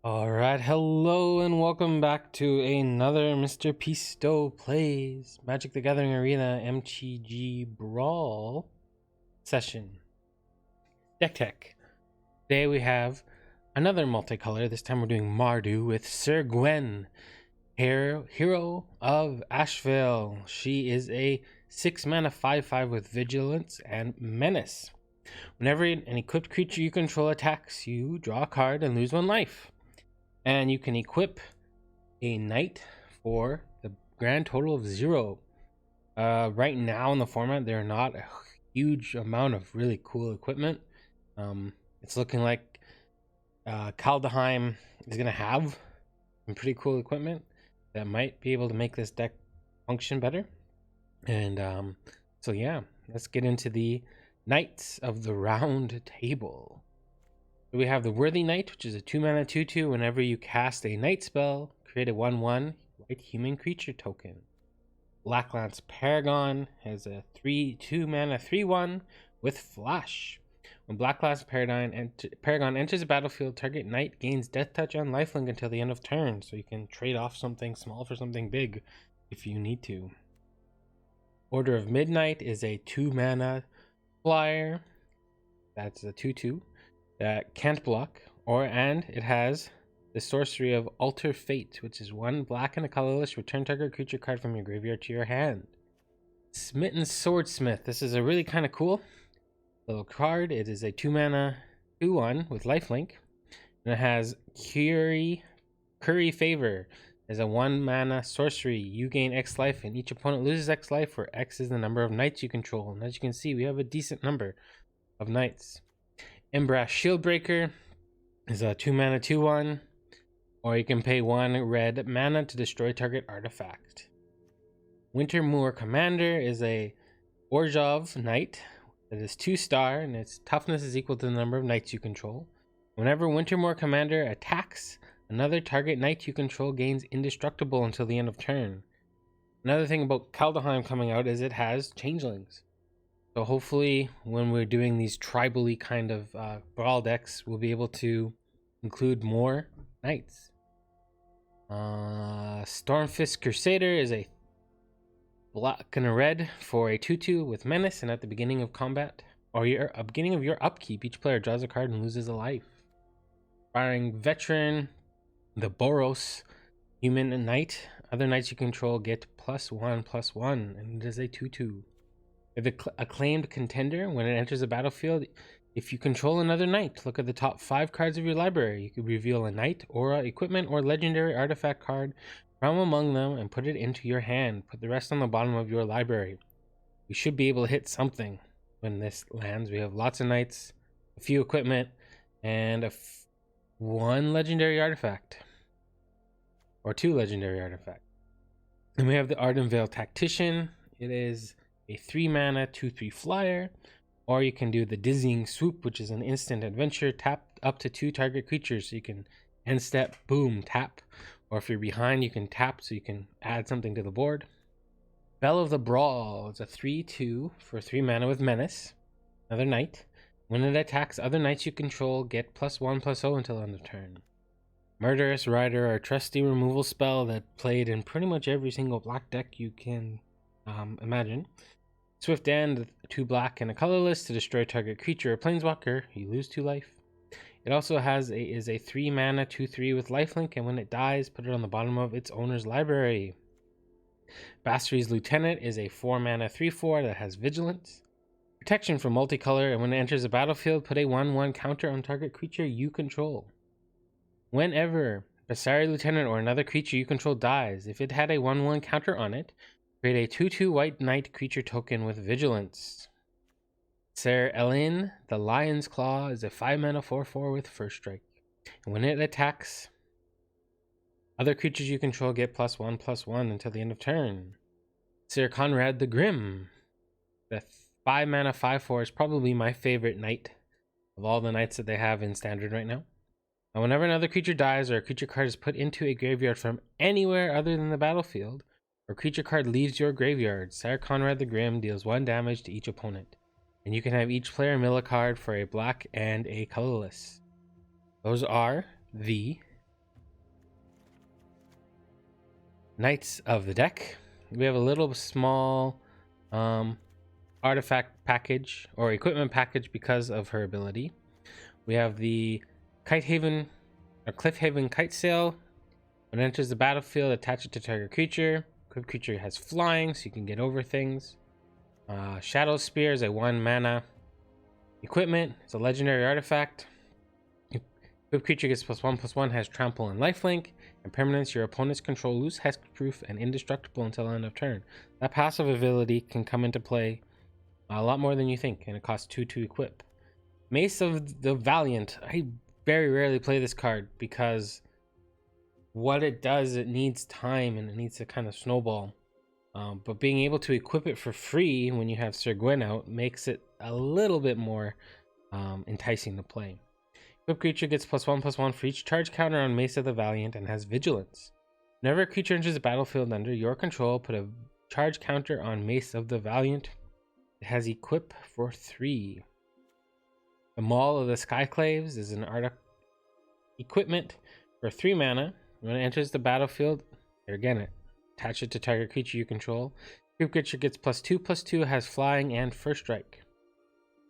Alright, hello and welcome back to another Mr. Pisto Plays Magic the Gathering Arena MTG Brawl session. Deck Tech. Today we have another multicolor. This time we're doing Mardu with Syr Gwyn, hero of Ashvale. She is a 6-mana 5/5 with Vigilance and Menace. Whenever an equipped creature you control attacks, you draw a card and lose 1 life. And you can equip a knight for the grand total of 0. Right now in the format, there are not a huge amount of really cool equipment. It's looking like Kaldheim is going to have some pretty cool equipment that might be able to make this deck function better. And so yeah, let's get into the Knights of the Round Table. We have the Worthy Knight, which is a 2-mana 2/2. Whenever you cast a Knight spell, create a 1/1 white human creature token. Blacklance Paragon has a 2-mana 3/1 with Flash. When Blacklance Paragon enters the battlefield, target Knight gains Death Touch on Lifelink until the end of turn, so you can trade off something small for something big if you need to. Order of Midnight is a 2-mana flyer. That's a 2/2. That can't block, and it has the sorcery of Alter Fate, which is 1 black and a colorless. Return target creature card from your graveyard to your hand. Smitten Swordsmith. This is a really kind of cool little card. It is a 2-mana 2/1 with lifelink, and it has Curry Favor. As a 1-mana sorcery, you gain X life, and each opponent loses X life, where X is the number of knights you control. And as you can see, we have a decent number of knights. Embrace Shieldbreaker is a 2-mana 2/1, or you can pay 1 red mana to destroy target artifact. Wintermoor Commander is a Orzhov Knight that is 2-star, and its toughness is equal to the number of knights you control. Whenever Wintermoor Commander attacks, another target knight you control gains indestructible until the end of turn. Another thing about Kaldheim coming out is it has changelings. So hopefully when we're doing these tribally kind of brawl decks, we'll be able to include more knights. Stormfist Crusader is a black and a red for a 2/2 with Menace, and at the beginning of combat, or beginning of your upkeep, each player draws a card and loses a life. Firing Veteran, the Boros Human Knight. Other knights you control get +1/+1, and it is a 2/2. If Acclaimed Contender, when it enters the battlefield, if you control another knight, look at the top 5 cards of your library. You could reveal a knight, aura, equipment, or legendary artifact card from among them and put it into your hand. Put the rest on the bottom of your library. We should be able to hit something when this lands. We have lots of knights, a few equipment, and 1 legendary artifact. Or 2 legendary artifacts. And we have the Ardenvale Tactician. It is a 3-mana 2/3 flyer, or you can do the Dizzying Swoop, which is an instant adventure. Tap up to 2 target creatures, so you can end step, boom, tap. Or if you're behind, you can tap, so you can add something to the board. Belle of the Brawl is a 3/2 for 3 mana with Menace, another knight. When it attacks, other knights you control get +1/+0 until end of turn. Murderous Rider, our trusty removal spell that played in pretty much every single black deck you can imagine. Swift End, 2 black and a colorless to destroy target creature or planeswalker. You lose 2 life. It also is a 3-mana 2/3 with lifelink, and when it dies, put it on the bottom of its owner's library. Basri's Lieutenant is a 4-mana 3/4 that has vigilance, protection from multicolor, and when it enters the battlefield, put a 1/1 counter on target creature you control. Whenever Basri Lieutenant or another creature you control dies, if it had a 1/1 counter on it, create a 2/2 white knight creature token with vigilance. Syr Gwyn, the Lion's Claw, is a 5-mana 4/4 with first strike. And when it attacks, other creatures you control get +1/+1 until the end of turn. Syr Conrad the Grim, the 5-mana 5/4 is probably my favorite knight of all the knights that they have in standard right now. And whenever another creature dies or a creature card is put into a graveyard from anywhere other than the battlefield, or creature card leaves your graveyard, Syr Conrad the Grim deals 1 damage to each opponent. And you can have each player mill a card for a black and a colorless. Those are the Knights of the deck. We have a little small artifact package or equipment package because of her ability. We have the Kitehaven or Cliffhaven Kite Sail. When it enters the battlefield, attach it to target creature. Equipped creature has flying, so you can get over things. Shadow Spear is a 1 mana equipment. It's a legendary artifact. Equipped creature gets +1/+1, has trample and lifelink, and permanents your opponents control lose hexproof and indestructible until end of turn. That passive ability can come into play a lot more than you think, and it costs 2 to equip. Mace of the Valiant. I very rarely play this card because what it does, it needs time and it needs to kind of snowball. But being able to equip it for free when you have Syr Gwyn out makes it a little bit more enticing to play. Equipped creature gets +1/+1 for each charge counter on Mace of the Valiant and has Vigilance. Whenever a creature enters the battlefield under your control, put a charge counter on Mace of the Valiant. It has Equip for 3. The Maul of the Skyclaves is an equipment for 3 mana. When it enters the battlefield, again, attach it to target creature you control. Equipped creature gets +2/+2, has flying and first strike.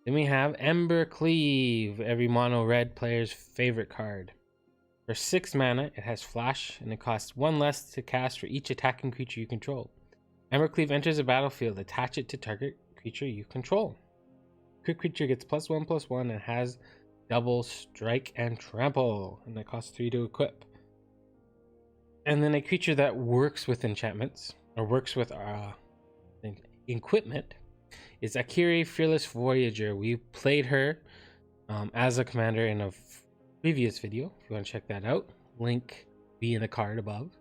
Then we have Ember Cleave, every mono red player's favorite card. For 6 mana, it has flash and it costs 1 less to cast for each attacking creature you control. Ember Cleave enters the battlefield, attach it to target creature you control. Equipped creature gets +1/+1 and has double strike and trample, and that costs 3 to equip. And then a creature that works with enchantments or works with equipment is Akiri, Fearless Voyager. We played her as a commander in a previous video. If you want to check that out, link be in the card above.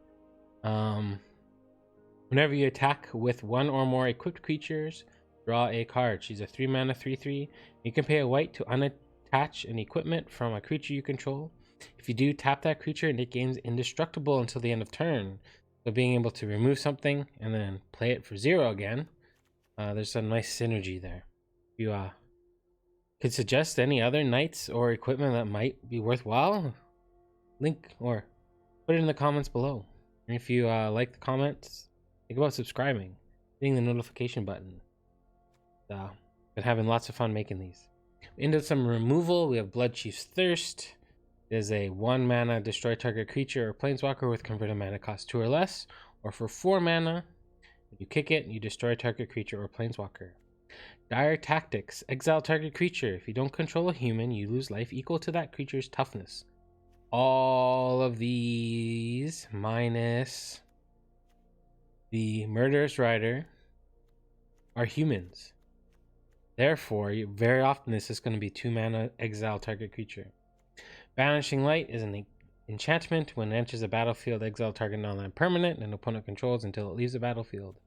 Whenever you attack with 1 or more equipped creatures, draw a card. She's a 3 mana 3/3. You can pay a white to unattach an equipment from a creature you control. If you do, tap that creature and it gains indestructible until the end of turn. So being able to remove something and then play it for 0 again, there's a nice synergy there. You could suggest any other knights or equipment that might be worthwhile, link or put it in the comments below. And if you like the comments, think about subscribing, hitting the notification button. Been having lots of fun making these. Into some removal, we have Bloodchief's Thirst. It is a 1 mana destroy target creature or planeswalker with converted mana cost 2 or less, or for 4 mana, if you kick it, you destroy target creature or planeswalker. Dire Tactics. Exile target creature. If you don't control a human, you lose life equal to that creature's toughness. All of these minus the Murderous Rider are humans. Therefore, very often this is going to be 2 mana exile target creature. Banishing Light is an enchantment. When it enters the battlefield, exile target non-land permanent and opponent controls until it leaves the battlefield.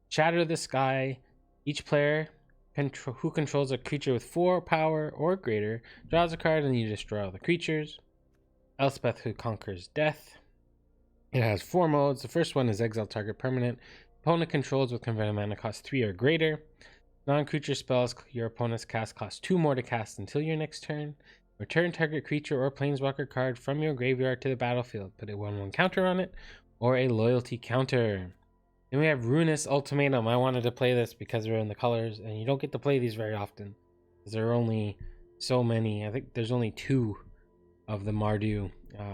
Shatter the Sky. Each player who controls a creature with 4 power or greater draws a card and you destroy all the creatures. Elspeth, who conquers death. It has 4 modes. The first one is exile target permanent. Opponent controls with converted mana cost 3 or greater. Non-creature spells your opponent's cast cost 2 more to cast until your next turn. Return target creature or planeswalker card from your graveyard to the battlefield. Put a 1/1 counter on it or a loyalty counter. Then we have Ruinous Ultimatum. I wanted to play this because they're in the colors, and you don't get to play these very often. There are only so many. I think there's only 2 of the Mardu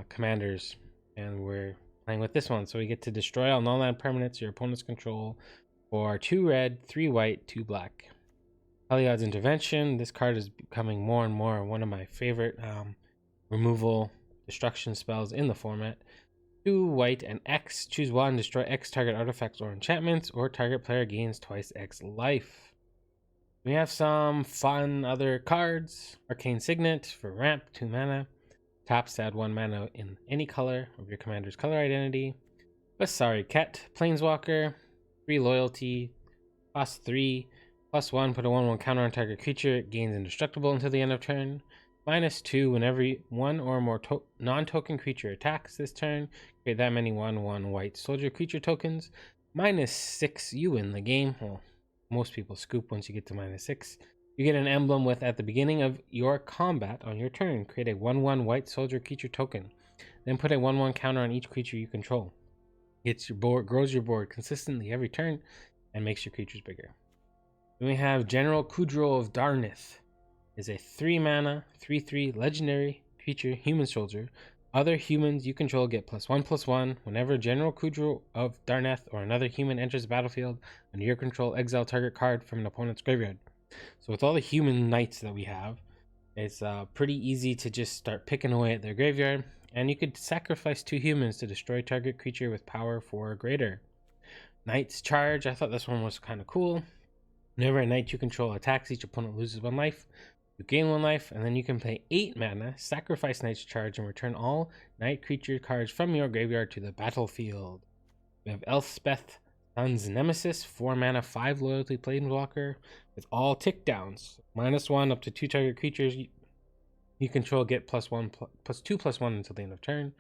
commanders, and we're playing with this one. So we get to destroy all non-land permanents your opponent's control for 2 red, 3 white, 2 black. Heliod's Intervention. This card is becoming more and more one of my favorite removal destruction spells in the format. 2 white and X. Choose 1. Destroy X target artifacts or enchantments, or target player gains twice X life. We have some fun other cards. Arcane Signet for ramp, 2 mana. Taps to add 1 mana in any color of your commander's color identity. Basari Ket, Planeswalker, 3 loyalty, cost 3. +1, put a 1/1 counter on target creature. It gains indestructible until the end of turn. -2, whenever 1 or more non-token creature attacks this turn, create that many 1/1 white soldier creature tokens. -6, you win the game. Well, most people scoop once you get to -6. You get an emblem with at the beginning of your combat on your turn. Create a 1/1 white soldier creature token. Then put a 1/1 counter on each creature you control. Hits your board, grows your board consistently every turn, and makes your creatures bigger. Then we have General Kudro of Darnith. Is a 3-mana, 3/3 legendary creature, human soldier. Other humans you control get +1/+1 whenever General Kudro of Darnith or another human enters the battlefield under your control. Exile target card from an opponent's graveyard. So with all the human knights that we have, it's pretty easy to just start picking away at their graveyard, and you could sacrifice 2 humans to destroy target creature with power 4 or greater. Knight's Charge, I thought this one was kind of cool. Whenever a knight you control attacks, each opponent loses 1 life. You gain 1 life, and then you can pay 8 mana, sacrifice Knight's Charge, and return all knight creature cards from your graveyard to the battlefield. We have Elspeth, Sun's Nemesis, 4 mana, 5 loyalty planeswalker, with all tick downs. -1 up to 2 target creatures you control get +2/+1 until the end of turn.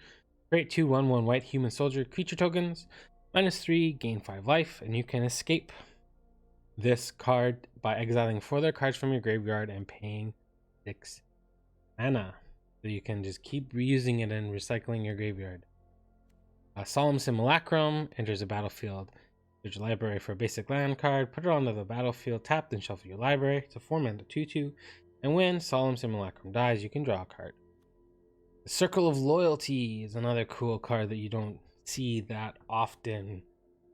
Create 2 1/1 white human soldier creature tokens. -3, gain 5 life, and you can escape this card by exiling 4 other cards from your graveyard and paying 6 mana. So you can just keep reusing it and recycling your graveyard. Solemn Simulacrum enters the battlefield. Search your library for a basic land card, put it onto the battlefield, tap, then shuffle your library. It's a 4-mana 2/2, and when Solemn Simulacrum dies, you can draw a card. The Circle of Loyalty is another cool card that you don't see that often.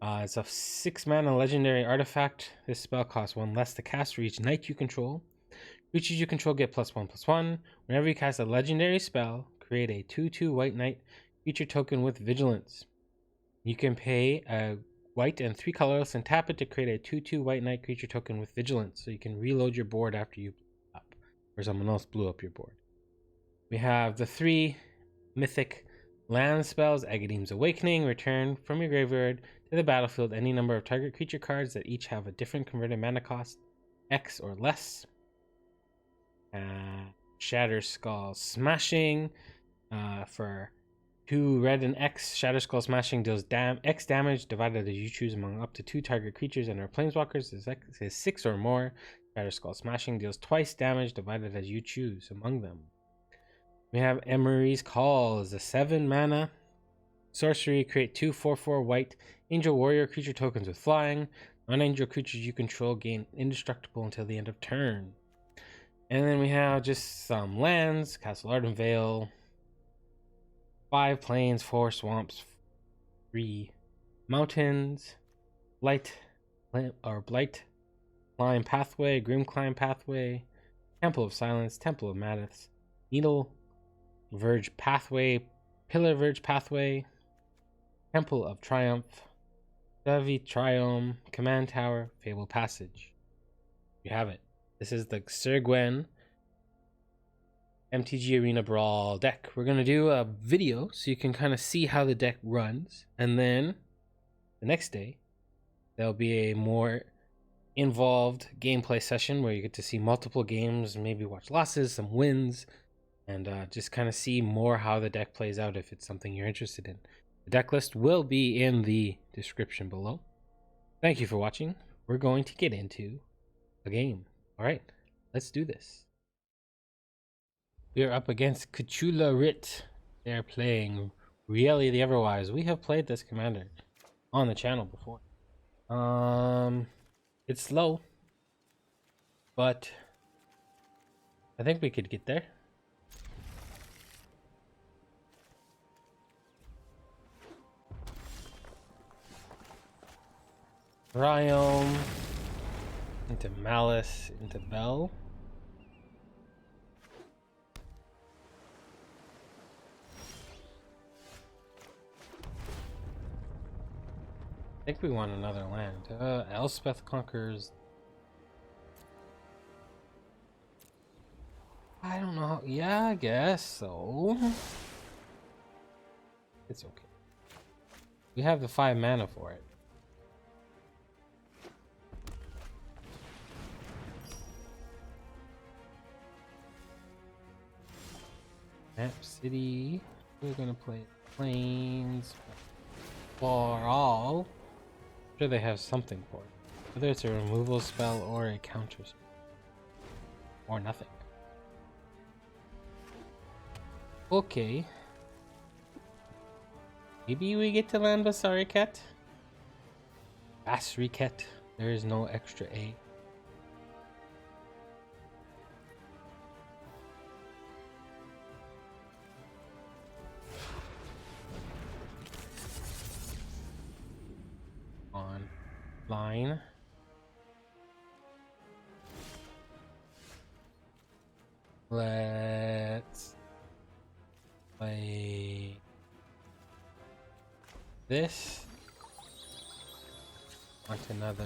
It's a 6-mana legendary artifact. This spell costs 1 less to cast for each knight you control. Creatures you control get +1/+1. Whenever you cast a legendary spell, create a 2/2 white knight creature token with vigilance. You can pay a white and 3 colorless and tap it to create a 2/2 white knight creature token with vigilance, so you can reload your board after you blew up, or someone else blew up your board. We have the 3 mythic land spells. Agadeem's Awakening. Return from your graveyard to the battlefield any number of target creature cards that each have a different converted mana cost, X or less. Shatter Skull Smashing. For 2 red and X, Shatter Skull Smashing deals X damage divided as you choose among up to 2 target creatures and their planeswalkers. This is 6 or more. Shatter Skull Smashing deals twice damage divided as you choose among them. We have Emery's Call. Is a 7-mana sorcery. Create 2 4/4 white Angel Warrior creature tokens with flying. Non-angel creatures you control gain indestructible until the end of turn. And then we have just some lands. Castle Ardenvale. 5 plains, 4 swamps, 3 mountains, Blight, Climb Pathway, Grim Climb Pathway, Temple of Silence, Temple of Madness, Needle Verge Pathway, Pillar Verge Pathway, Temple of Triumph, Davi Triome, Command Tower, Fable Passage. You have it. This is the Syr Gwyn MTG Arena Brawl deck. We're going to do a video so you can kind of see how the deck runs, and then the next day there'll be a more involved gameplay session where you get to see multiple games, maybe watch losses, some wins, and just kind of see more how the deck plays out if it's something you're interested in. The deck list will be in the description below. Thank you for watching. We're going to get into a game. All right, let's do this. We are up against Cthulhu Rit. They're playing Really the Everwise. We have played this commander on the channel before. It's slow, but I think we could get there. Ryome into Malice into Bell. I think we want another land. Elspeth conquers. I don't know. Yeah, I guess so. It's okay. We have the 5 mana for it. Map City. We're gonna play Plains. For all. I'm sure they have something for it. Whether it's a removal spell or a counter spell. Or nothing. Okay. Maybe we get to land Basariket? Basriket. There is no extra A. On line. Let's play this. Want another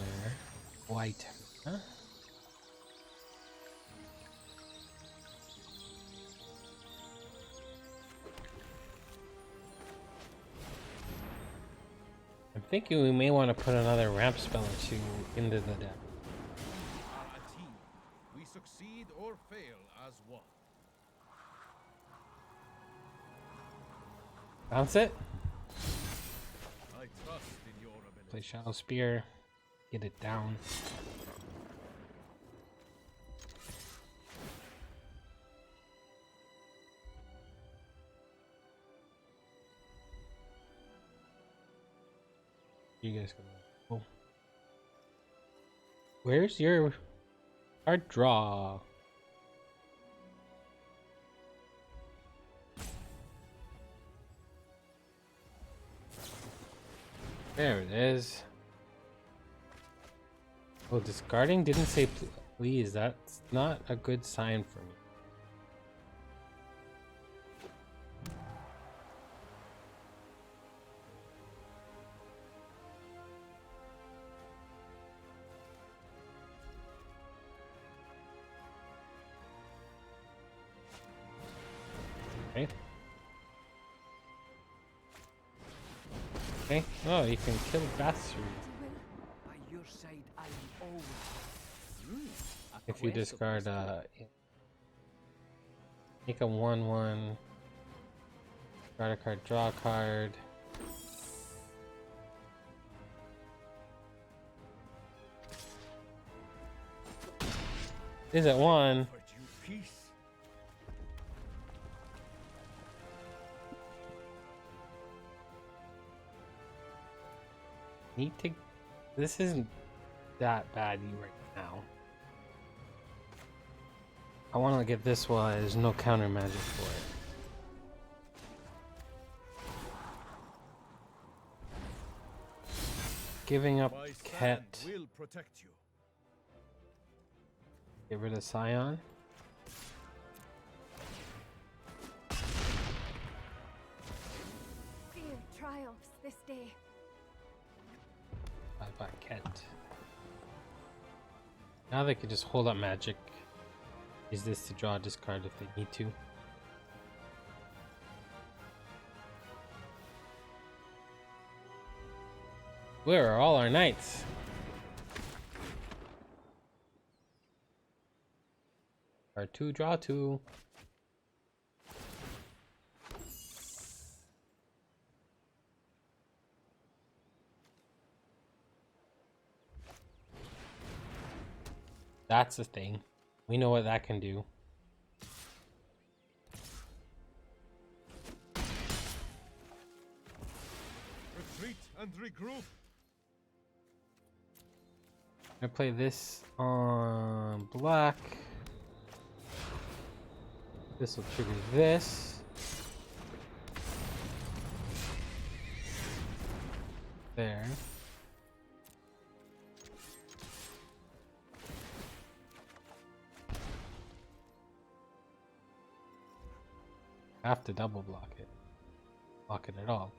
white, huh? I'm thinking we may want to put another ramp spell or two into the deck. A team. We succeed or fail as one. Bounce it. I trust in your ability. Play Shadow Spear. Get it down. You guys go. Oh. Where's your card draw? There it is. Oh, discarding didn't say please. That's not a good sign for me. Okay. Okay. Oh, you can kill Bastard By your side, I am always. if you discard make a 1/1. Discard a card, draw a card. Is it one? But you peace. Need to. This isn't that bad right now. I want to get this while there's no counter magic for it. Giving up My Ket. stand will protect you. Get rid of Scion. Fear triumphs this day. Bye bye, Ket. Now they can just hold up magic. Use this to draw a discard if they need to. Where are all our knights? R2, draw 2. That's the thing. We know what that can do. Retreat and regroup. I play this on black. This will trigger this. There. Have to double block it. Block it at all.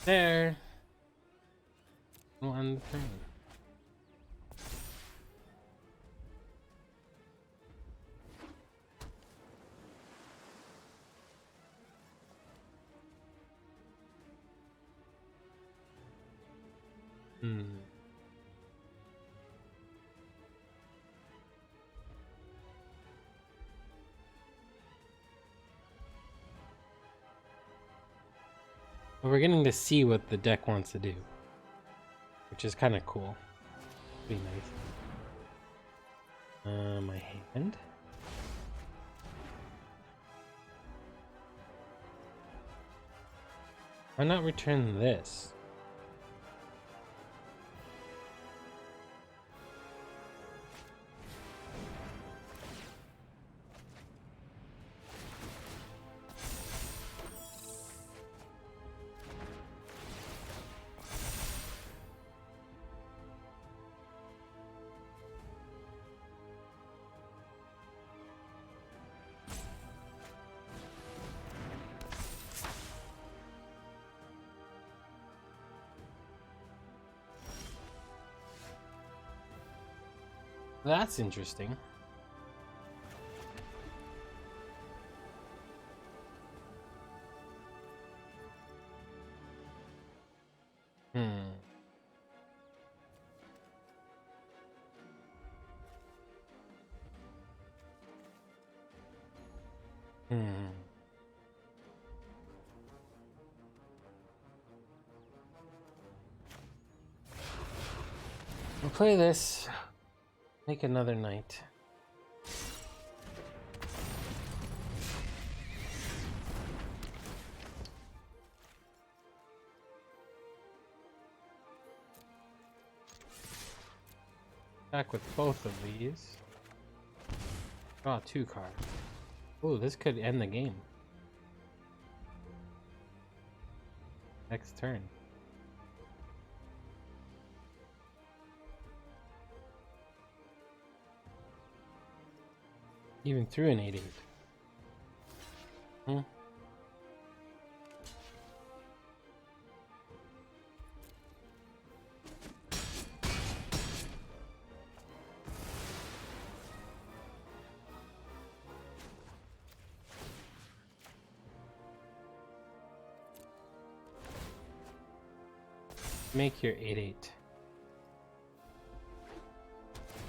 There. We'll end the turn. We're getting to see what the deck wants to do, which is kind of cool. Be nice. My hand. Why not return this? That's interesting. Hmm. We'll play this. Make another night. Back with both of these. Draw 2 cards. Ooh, this could end the game. Next turn. Even through an 8-8. Hmm. Make your 8-8.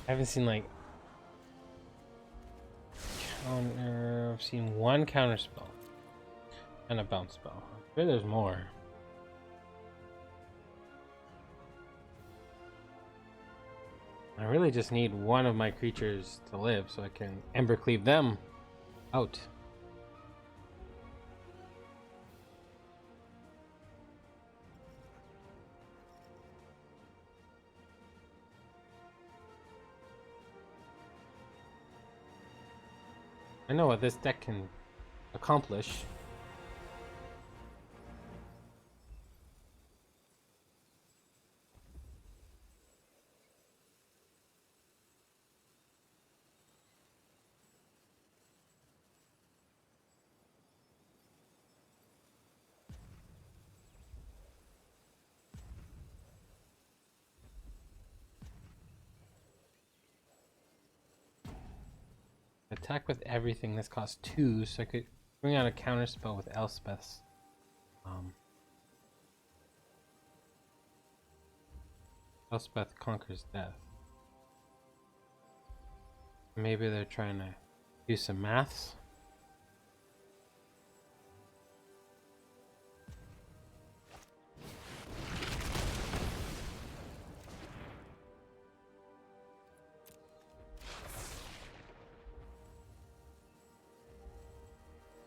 I haven't seen like I've seen one counter spell and a bounce spell. I'm sure there's more. I really just need one of my creatures to live so I can Ember Cleave them out. I know what this deck can accomplish. Attack with everything. This costs 2, so I could bring out a counter spell with Elspeth's. Elspeth conquers death. Maybe they're trying to do some maths.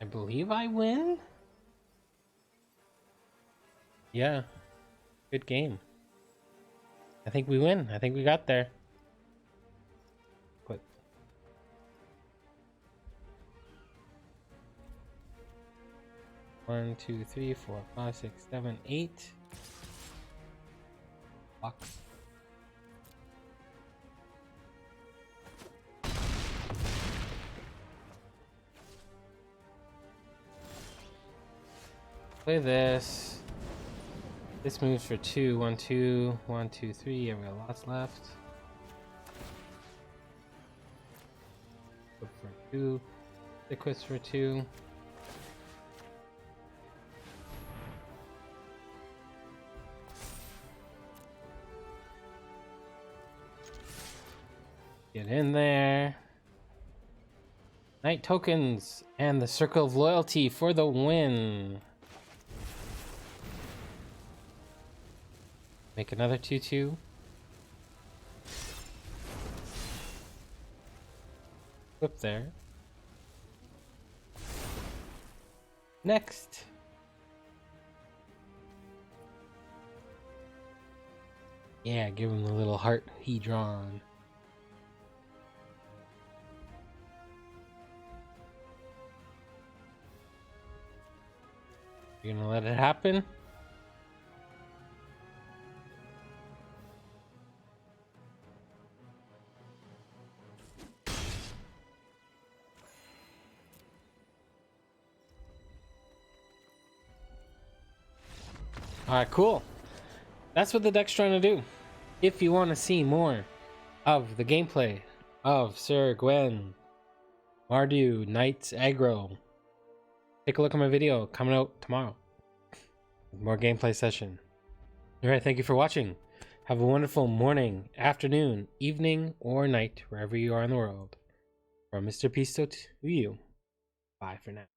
I believe I win? Yeah. Good game. I think we win. I think we got there. But 1, 2, 3, 4, 5, 6, 7, 8. Box. Play this. This moves for 2. 1, 2, 1, 2, 3. Yeah, we got lots left. Flip for 2. Liquids for 2. Get in there. Night tokens and the Circle of Loyalty for the win. Make another 2/2. equip there. Next. Yeah, give him the little heart he drawn. You gonna let it happen? Alright, cool. That's what the deck's trying to do. If you want to see more of the gameplay of Syr Gwyn, Mardu, Knights Aggro, take a look at my video coming out tomorrow. More gameplay session. Alright, thank you for watching. Have a wonderful morning, afternoon, evening, or night, wherever you are in the world. From Mr. Pisto to you. Bye for now.